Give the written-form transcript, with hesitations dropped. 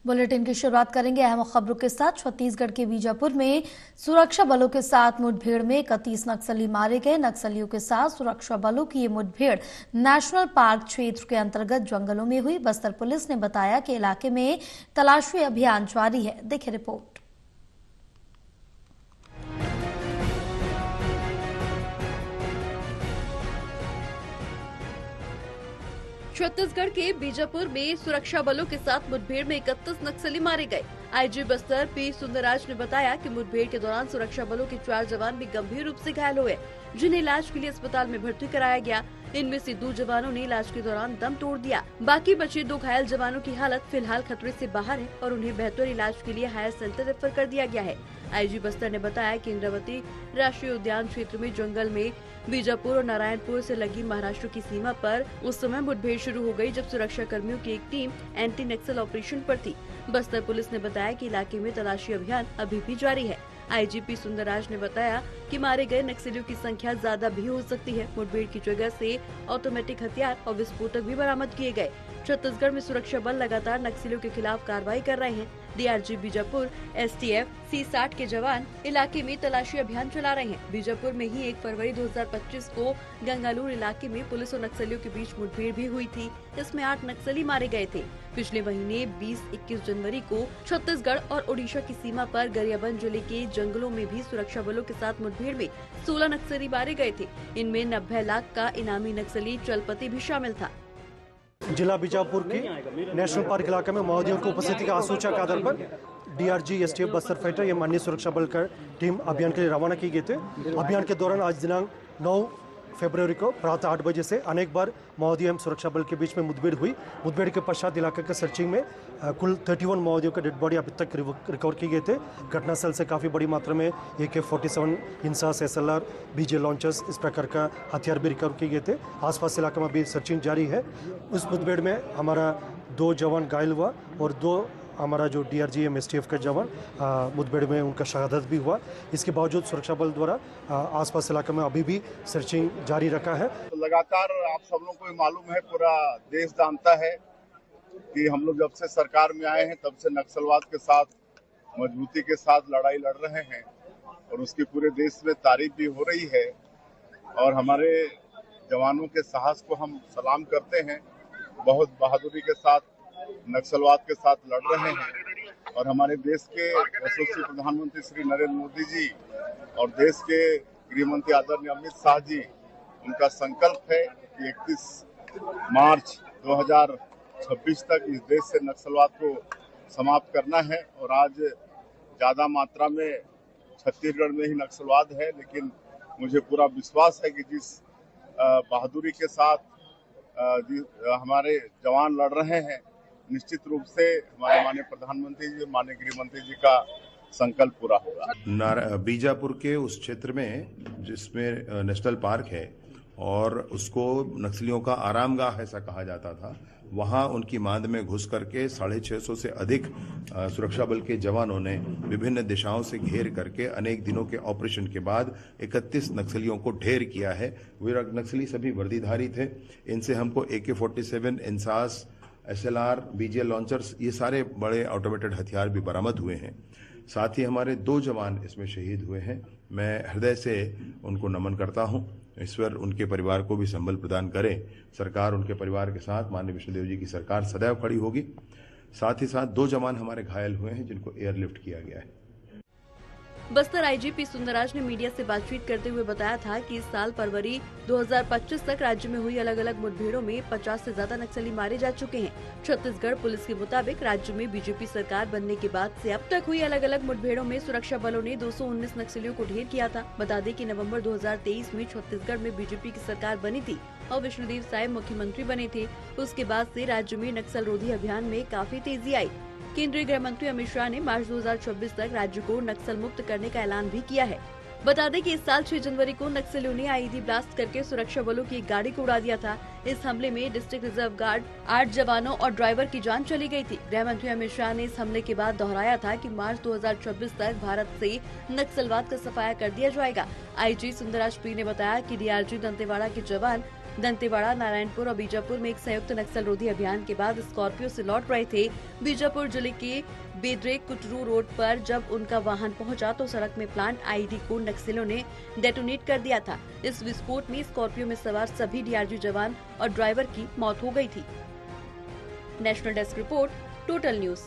Bulletin की शुरुआत करेंगे अहम खबरों के साथ। छत्तीसगढ़ के बीजापुर में सुरक्षा बलों के साथ मुठभेड़ में 31 नक्सली मारे गए। नक्सलियों के साथ सुरक्षा बलों की ये मुठभेड़ नेशनल पार्क क्षेत्र के अंतर्गत जंगलों में हुई। बस्तर पुलिस ने बताया कि इलाके में तलाशी अभियान जारी है। देखें रिपोर्ट। छत्तीसगढ़ के बीजापुर में सुरक्षा बलों के साथ मुठभेड़ में 31 नक्सली मारे गए। आईजी बस्तर पी सुंदरराज ने बताया कि मुठभेड़ के दौरान सुरक्षा बलों के 4 जवान भी गंभीर रूप से घायल हुए, जिन्हें इलाज के लिए अस्पताल में भर्ती कराया गया। इनमें से 2 जवानों ने इलाज के दौरान दम तोड़ दिया। बाकी बचे 2 घायल जवानों की हालत फिलहाल खतरे से बाहर है और उन्हें बेहतर इलाज के लिए हायर सेंटर रेफर कर दिया गया है। आईजी बस्तर ने बताया कि इंद्रावती राष्ट्रीय उद्यान क्षेत्र में जंगल में बीजापुर और नारायणपुर से लगी महाराष्ट्र की सीमा पर उस समय मुठभेड़ शुरू हो गई, जब सुरक्षा कर्मियों की एक टीम एंटी नक्सल ऑपरेशन पर थी। बस्तर पुलिस ने बताया कि इलाके में तलाशी अभियान अभी भी जारी है। आईजीपी सुंदरराज ने बताया कि मारे गए नक्सलियों की संख्या ज्यादा भी हो सकती है। मुठभेड़ की जगह से ऑटोमेटिक हथियार और विस्फोटक भी बरामद किए गए। छत्तीसगढ़ में सुरक्षा बल लगातार नक्सलियों के खिलाफ कार्रवाई कर रहे हैं। डीआरजी बीजापुर, एसटीएफ, C-60 के जवान इलाके में तलाशी अभियान चला रहे हैं। बीजापुर में ही 1 फरवरी 2025 को गंगालूर इलाके में पुलिस और नक्सलियों के बीच मुठभेड़ भी हुई थी। इसमें 8 नक्सली मारे गए थे। पिछले महीने 20-21 जनवरी को छत्तीसगढ़ और ओडिशा की सीमा पर गरियाबंद जिले के जंगलों में भी सुरक्षा बलों के साथ मुठभेड़ में 16 नक्सली मारे गए थे। इनमें 90 लाख का इनामी नक्सली चलपति भी शामिल था। जिला बीजापुर के नेशनल पार्क इलाके में माओवादियों की उपस्थिति का सूचना के आधार पर डीआरजी, एसटीएफ, बस्तर फाइटर ये माननीय सुरक्षा बल का टीम अभियान के लिए रवाना की गए थे। अभियान के दौरान आज दिनांक 9 फरवरी को प्रातः 8 बजे से अनेक बार माओवादी एवं सुरक्षा बल के बीच में मुठभेड़ हुई। मुठभेड़ के पश्चात इलाके के सर्चिंग में कुल 31 माओवादियों के डेड बॉडी अभी तक रिकवर किए गए थे। घटनास्थल से काफ़ी बड़ी मात्रा में AK-47, INSAS, SLR, BJ launchers इस प्रकार का हथियार भी रिकवर किए गए थे। आसपास इलाके में अभी सर्चिंग जारी है। उस मुठभेड़ में हमारा 2 जवान घायल हुआ और 2 हमारा जो डीआरजी एम एसटीएफ का जवान मुठभेड़ में उनका शहादत भी हुआ। इसके बावजूद सुरक्षा बल द्वारा आसपास इलाके में अभी भी सर्चिंग जारी रखा है। लगातार आप सब लोगों को मालूम है, पूरा देश जानता है कि हम लोग जब से सरकार में आए हैं तब से नक्सलवाद के साथ मजबूती के साथ लड़ाई लड़ रहे हैं और उसकी पूरे देश में तारीफ भी हो रही है। और हमारे जवानों के साहस को हम सलाम करते हैं। बहुत बहादुरी के साथ नक्सलवाद के साथ लड़ रहे हैं और हमारे देश के यशस्वी प्रधानमंत्री श्री नरेंद्र मोदी जी और देश के गृह मंत्री आदरणीय अमित शाह जी, उनका संकल्प है कि 31 मार्च 2026 तक इस देश से नक्सलवाद को समाप्त करना है। और आज ज्यादा मात्रा में छत्तीसगढ़ में ही नक्सलवाद है, लेकिन मुझे पूरा विश्वास है कि जिस बहादुरी के साथ हमारे जवान लड़ रहे हैं, निश्चित रूप से हमारे माननीय प्रधानमंत्री जी, माननीय गृह मंत्री जी का संकल्प पूरा होगा। बीजापुर के उस क्षेत्र में जिसमें नेशनल पार्क है और उसको नक्सलियों का आरामगाह ऐसा कहा जाता था, वहां उनकी मांद में घुस करके 650 से अधिक सुरक्षा बल के जवानों ने विभिन्न दिशाओं से घेर करके अनेक दिनों के ऑपरेशन के बाद 31 नक्सलियों को ढेर किया है। वे नक्सली सभी वर्दीधारी थे। इनसे हमको AK-47, INSAS, SLR, BJ launchers ये सारे बड़े ऑटोमेटेड हथियार भी बरामद हुए हैं। साथ ही हमारे 2 जवान इसमें शहीद हुए हैं। मैं हृदय से उनको नमन करता हूं। ईश्वर उनके परिवार को भी संबल प्रदान करे। सरकार उनके परिवार के साथ, माननीय विष्णुदेव जी की सरकार सदैव खड़ी होगी। साथ ही साथ 2 जवान हमारे घायल हुए हैं जिनको एयरलिफ्ट किया गया है। बस्तर आईजीपी सुंदरराज ने मीडिया से बातचीत करते हुए बताया था कि इस साल फरवरी 2025 तक राज्य में हुई अलग अलग मुठभेड़ों में 50 से ज्यादा नक्सली मारे जा चुके हैं। छत्तीसगढ़ पुलिस के मुताबिक राज्य में बीजेपी सरकार बनने के बाद से अब तक हुई अलग अलग मुठभेड़ों में सुरक्षा बलों ने 219 नक्सलियों को ढेर किया था। बता दें कि नवंबर 2023 में छत्तीसगढ़ में बीजेपी की सरकार बनी थी और विष्णुदेव साय मुख्यमंत्री बने थे। उसके बाद से राज्य में नक्सल रोधी अभियान में काफी तेजी आई। केंद्रीय गृह मंत्री अमित शाह ने मार्च 2026 तक राज्य को नक्सल मुक्त करने का ऐलान भी किया है। बता दें कि इस साल 6 जनवरी को नक्सलियों ने आईईडी ब्लास्ट करके सुरक्षा बलों की एक गाड़ी को उड़ा दिया था। इस हमले में डिस्ट्रिक्ट रिजर्व गार्ड, 8 जवानों और ड्राइवर की जान चली गई थी। गृह मंत्री अमित शाह ने इस हमले के बाद दोहराया था कि मार्च 2026 तक भारत से नक्सलवाद का सफाया कर दिया जाएगा। आईजी सुंदरराज पी ने बताया कि डीआरजी दंतेवाड़ा के जवान दंतेवाड़ा, नारायणपुर और बीजापुर में एक संयुक्त नक्सल रोधी अभियान के बाद स्कॉर्पियो से लौट रहे थे। बीजापुर जिले के बेदरे कुटरू रोड पर जब उनका वाहन पहुंचा तो सड़क में प्लांट आईईडी को नक्सलियों ने डेटोनेट कर दिया था। इस विस्फोट में स्कॉर्पियो में सवार सभी डीआरजी जवान और ड्राइवर की मौत हो गई थी। National desk report, total news.